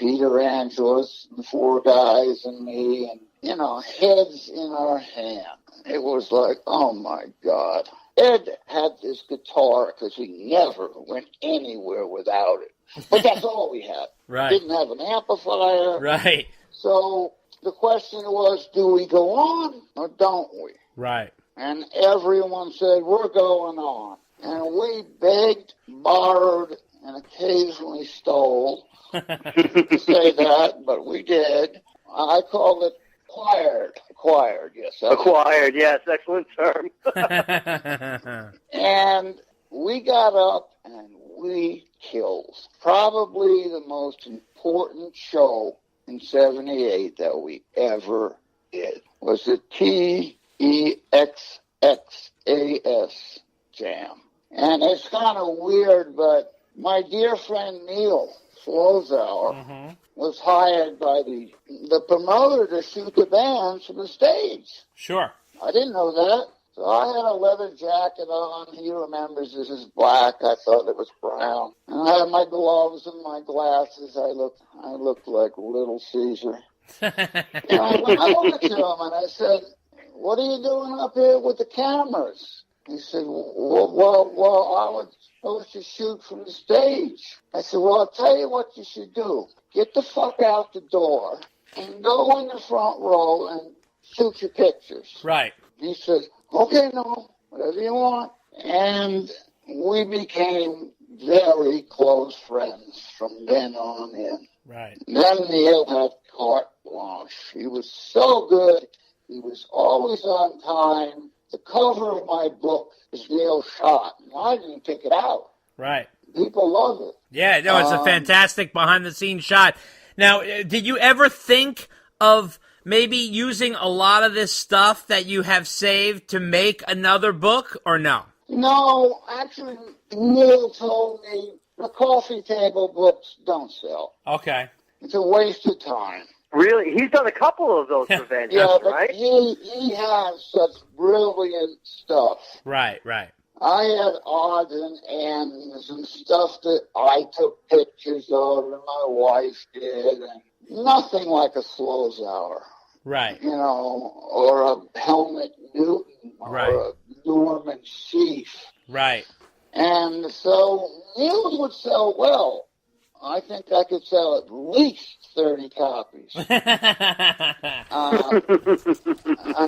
Peter Angeles, the 4 guys, and me, and, heads in our hand. It was like, oh, my God. Ed had this guitar because he never went anywhere without it. But that's all we had. Right. Didn't have an amplifier. Right. So the question was, do we go on or don't we? Right. And everyone said, we're going on. And we begged, borrowed, and occasionally stole to say that, but we did. I call it acquired, yes. Acquired, yes, excellent term. And we got up and we killed. Probably the most important show in 78 that we ever did was the TEXXAS Jam. And it's kind of weird, but my dear friend Neil Slozauer was hired by the promoter to shoot the bands from the stage. Sure. I didn't know that. So I had a leather jacket on. He remembers this is black. I thought it was brown. And I had my gloves and my glasses. I looked like Little Caesar. And I went over to him and I said, what are you doing up here with the cameras? He said, well, I was supposed to shoot from the stage. I said, well, I'll tell you what you should do. Get the fuck out the door and go in the front row and shoot your pictures. Right. He said, okay, no, whatever you want. And we became very close friends from then on in. Right. Then Neil had carte blanche. He was so good. He was always on time. The cover of my book is Neil shot. I didn't pick it out. Right. People love it. Yeah, no, it's a fantastic behind-the-scenes shot. Now, did you ever think of maybe using a lot of this stuff that you have saved to make another book, or no? No, actually, Neil told me the coffee table books don't sell. Okay. It's a waste of time. Really? He's done a couple of those for Van Yeah, Halen, but right? he has such brilliant stuff. Right, right. I had odds and ends and stuff that I took pictures of and my wife did, and nothing like a Slozauer. Right. Or a Helmut Newton, or a Norman Seif. Right. And so Neil's would sell well. I think I could sell at least 30 copies. I'm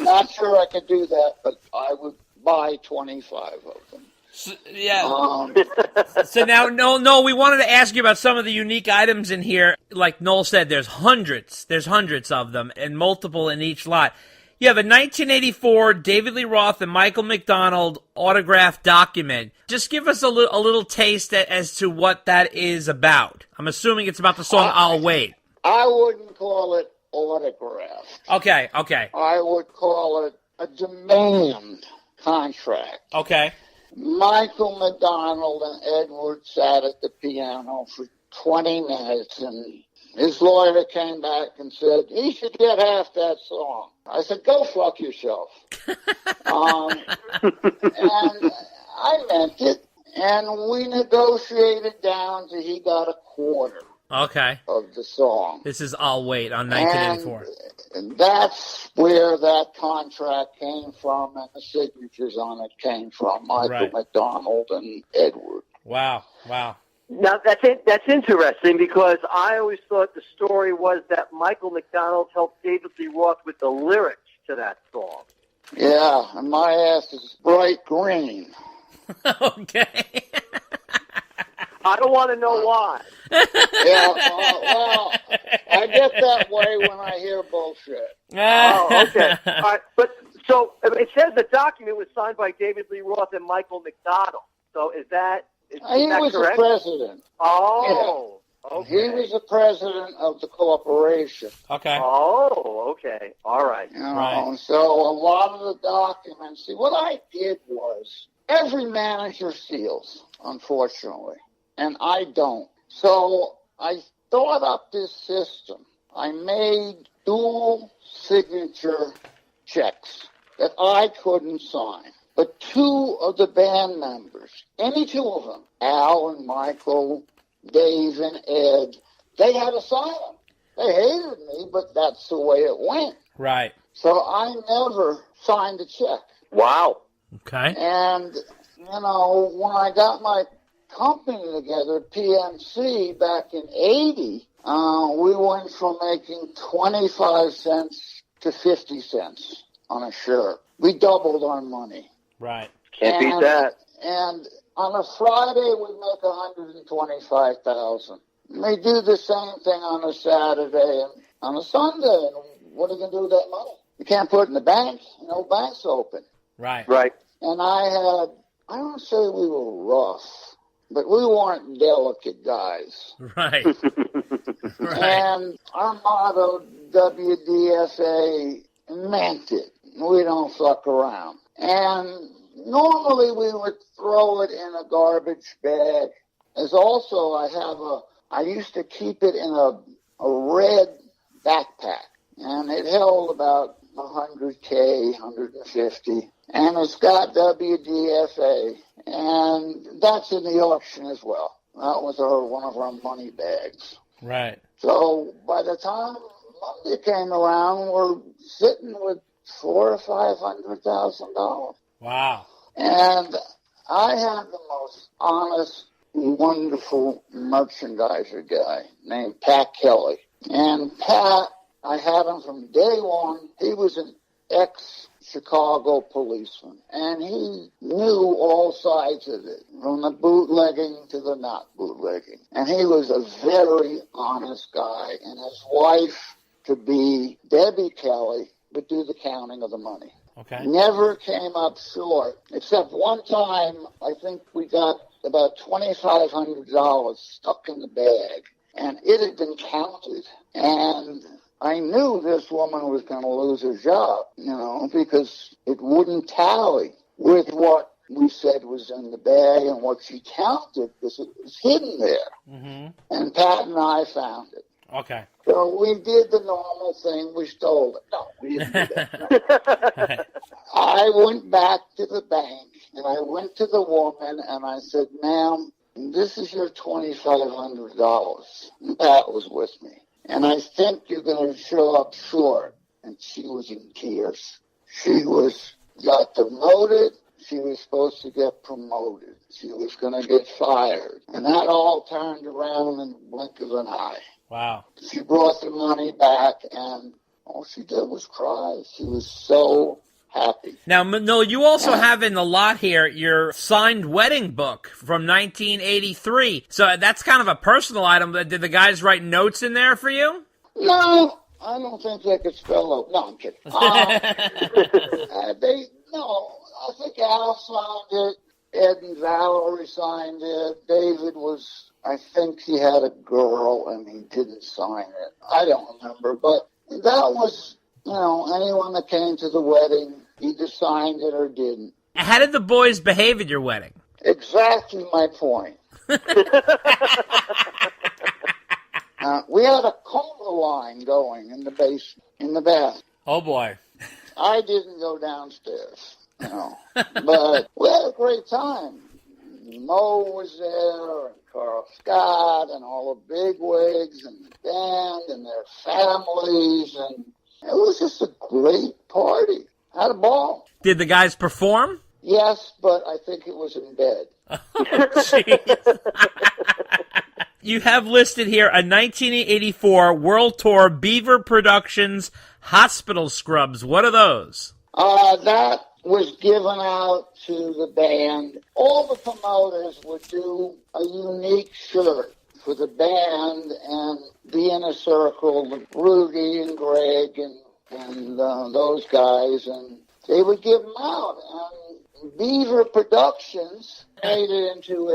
not sure I could do that, but I would buy 25 of them. So, yeah. So now, Noel, we wanted to ask you about some of the unique items in here. Like Noel said, there's hundreds of them, and multiple in each lot. You have a 1984 David Lee Roth and Michael McDonald autographed document. Just give us a little taste as to what that is about. I'm assuming it's about the song I'll Wait. I wouldn't call it autographed. Okay. I would call it a demand contract. Okay. Michael McDonald and Edward sat at the piano for 20 minutes, and his lawyer came back and said, he should get half that song. I said, go fuck yourself. And I meant it, and we negotiated down to he got a quarter. Okay. Of the song. This is I'll Wait on 1984. And that's where that contract came from, and the signatures on it came from Michael McDonald and Edward. Wow. Now, that's interesting because I always thought the story was that Michael McDonald helped David Lee Roth with the lyrics to that song. Yeah, and my ass is bright green. Okay. I don't want to know why. Yeah, well, I get that way when I hear bullshit. Oh, okay. All right, but so it says the document was signed by David Lee Roth and Michael McDonald. So is that he was correct? The president. Oh, yeah. Okay. He was the president of the corporation. Okay. Oh, okay. All right. Right. So a lot of the documents. See, what I did was every manager steals, unfortunately, and I don't. So I thought up this system. I made dual signature checks that I couldn't sign. But two of the band members, any two of them, Al and Michael, Dave and Ed, they had to sign them. They hated me, but that's the way it went. Right. So I never signed a check. Wow. Okay. And, when I got my company together, PMC, back in 80, we went from making 25 cents to 50 cents on a shirt. We doubled our money. Right. Can't beat that. And on a Friday, we make 125,000. They do the same thing on a Saturday and on a Sunday. And what are you going to do with that money? You can't put it in the bank. No bank's open. Right. Right. And I don't say we were rough, but we weren't delicate guys. Right. Right. And our motto, WDSA, meant it. We don't fuck around. And normally we would throw it in a garbage bag. As also, I used to keep it in a red backpack. And it held about 100K, 150. And it's got WDFA. And that's in the auction as well. That was one of our money bags. Right. So by the time Monday came around, we're sitting with $400,000 or $500,000. Wow. And I had the most honest, wonderful merchandiser guy named Pat Kelly. And Pat, I had him from day one. He was an ex-Chicago policeman, and he knew all sides of it, from the bootlegging to the not bootlegging. And he was a very honest guy, and his wife, to be Debbie Kelly, would do the counting of the money. Okay. Never came up short, except one time, I think we got about $2,500 stuck in the bag, and it had been counted. And I knew this woman was going to lose her job, because it wouldn't tally with what we said was in the bag and what she counted, because it was hidden there. Mm-hmm. And Pat and I found it. Okay. So we did the normal thing. We stole it. No, we didn't do that. No. I went back to the bank, and I went to the woman, and I said, ma'am, this is your $2,500. And Pat was with me. And I think you're going to show up short. And she was in tears. She got demoted. She was supposed to get promoted. She was going to get fired. And that all turned around in the blink of an eye. Wow. She brought the money back, and all she did was cry. She was so happy. Now, Noel, you also have in the lot here your signed wedding book from 1983. So that's kind of a personal item. Did the guys write notes in there for you? No, I don't think they could spell out. No, I'm kidding. I think Al signed it. Ed and Valerie signed it. David I think he had a girl and he didn't sign it. I don't remember, but that was, anyone that came to the wedding either signed it or didn't. How did the boys behave at your wedding? Exactly my point. We had a cola line going in the basement, in the bath. Oh, boy. I didn't go downstairs, but we had a great time. Mo was there, and Carl Scott, and all the bigwigs, and the band, and their families, and it was just a great party. Had a ball. Did the guys perform? Yes, but I think it was in bed. You have listed here a 1984 World Tour Beaver Productions Hospital Scrubs. What are those? That was given out to the band. All the promoters would do a unique shirt for the band and be in a circle with Rudy and Greg and those guys, and they would give them out. And Beaver Productions made it into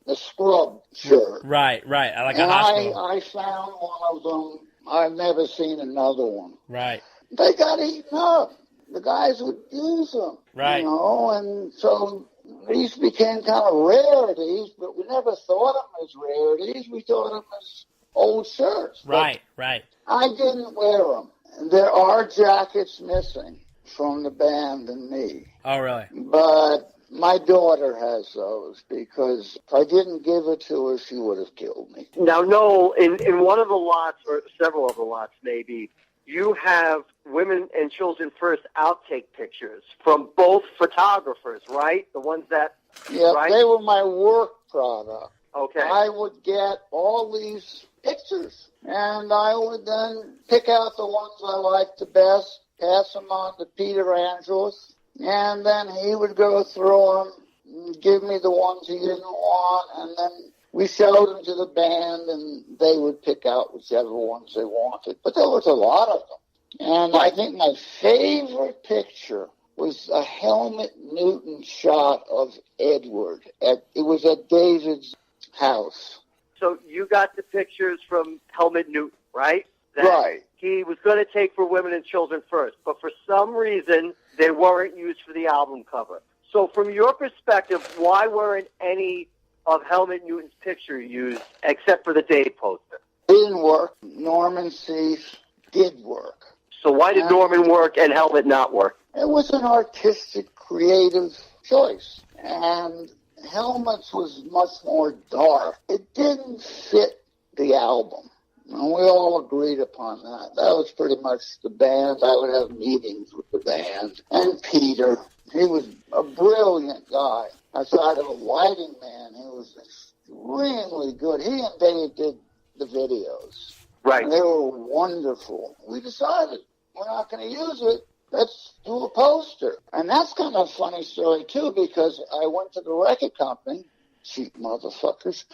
a scrub shirt. Right, like a hospital. I found one of them. I've never seen another one. Right. They got eaten up. The guys would use them. Right. And so these became kind of rarities, but we never thought of them as rarities. We thought of them as old shirts. Right. I didn't wear them. There are jackets missing from the band and me. Oh, really? But My daughter has those because if I didn't give it to her, she would have killed me. Now, Noel, in one of the lots, or several of the lots maybe, you have Women and Children First outtake pictures from both photographers, right? The ones that... Yeah, right? They were my work product. Okay. I would get all these pictures, and I would then pick out the ones I liked the best, pass them on to Peter Andrews, and then he would go through them, give me the ones he didn't want, and then we showed them to the band, and they would pick out whichever ones they wanted. But there was a lot of them. And I think my favorite picture was a Helmut Newton shot of Edward. It was at David's house. So you got the pictures from Helmut Newton, right? Right. He was going to take for Women and Children First, but for some reason, they weren't used for the album cover. So from your perspective, why weren't any of Helmut Newton's picture used except for the day poster? It didn't work. Norman Cease did work. So why did Norman work and Helmut not work? It was an artistic, creative choice. And Helmut's was much more dark. It didn't fit the album. And we all agreed upon that. That was pretty much the band. I would have meetings with the band. And Peter, he was a brilliant guy. Aside of a lighting man, he was extremely good. He and Dave did the videos. Right. And they were wonderful. We decided we're not going to use it. Let's do a poster. And that's kind of a funny story, too, because I went to the record company, cheap motherfuckers,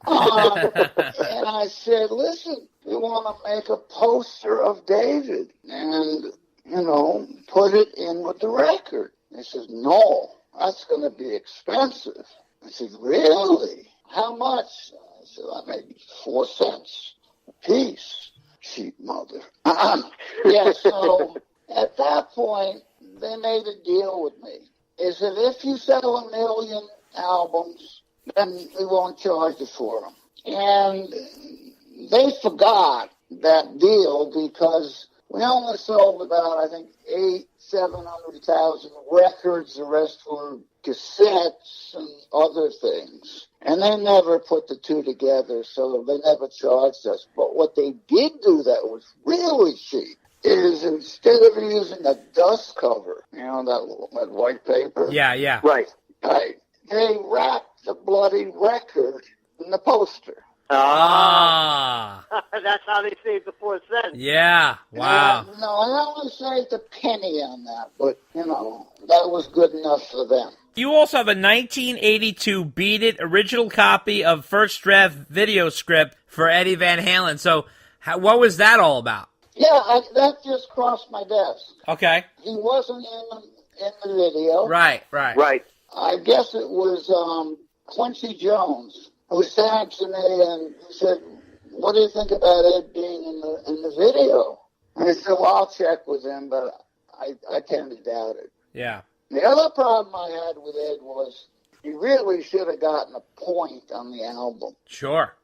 and I said, listen, we want to make a poster of David and, put it in with the record. They said, no, that's going to be expensive. I said, really? How much? I said, maybe 4 cents a piece. Cheap mother. Yeah, so at that point, they made a deal with me. They said, if you sell 1 million albums, then we won't charge you for them. And they forgot that deal because we only sold about, I think, 700,000 records. The rest were cassettes and other things. And they never put the two together, so they never charged us. But what they did do that was really cheap is instead of using a dust cover, that white paper. Yeah. Right. They wrapped the bloody record in the poster. Ah. That's how they saved the 4 cents. Yeah. Wow. No, I only saved a penny on that, but, that was good enough for them. You also have a 1982 Beat It original copy of First Draft video script for Eddie Van Halen. So what was that all about? Yeah, that just crossed my desk. Okay. He wasn't in the video. Right. I guess it was Quincy Jones who sat to me and said, what do you think about Ed being in the video? And I said, well, I'll check with him, but I tend to doubt it. Yeah. The other problem I had with Ed was he really should have gotten a point on the album. Sure.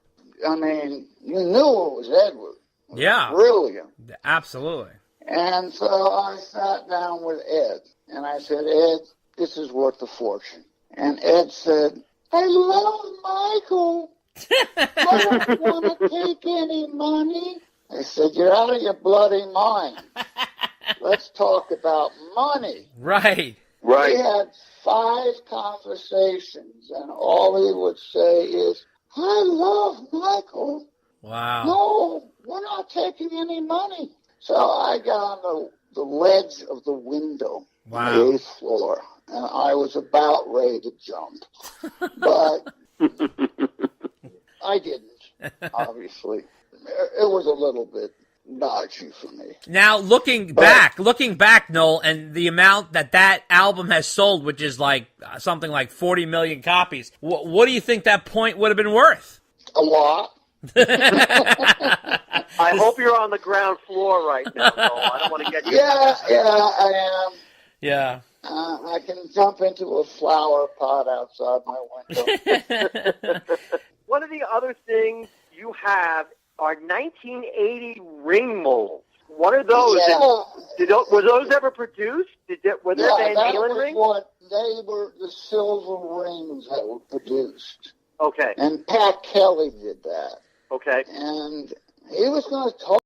I mean, you knew it was Edward. It was brilliant. Absolutely. And so I sat down with Ed, and I said, Ed, this is worth a fortune. And Ed said, I love Michael. I don't want to take any money. I said, you're out of your bloody mind. Let's talk about money. Right. We had 5 conversations, and all he would say is, I love Michael. Wow. No, we're not taking any money. So I got on the ledge of the window on the 8th floor, and I was about ready to jump. But I didn't, obviously. It was a little bit dodgy for me. Now, looking back, Noel, and the amount that album has sold, which is like something like 40 million copies, what do you think that point would have been worth? A lot. I hope you're on the ground floor right now, Noel. I don't want to get you. Yeah, I am. Yeah. I can jump into a flower pot outside my window. One of the other things you have are 1980 ring molds. One of those. Yeah. Were those ever produced? Were there Van Halen rings? They were the silver rings that were produced. Okay. And Pat Kelly did that. Okay. And he was going to talk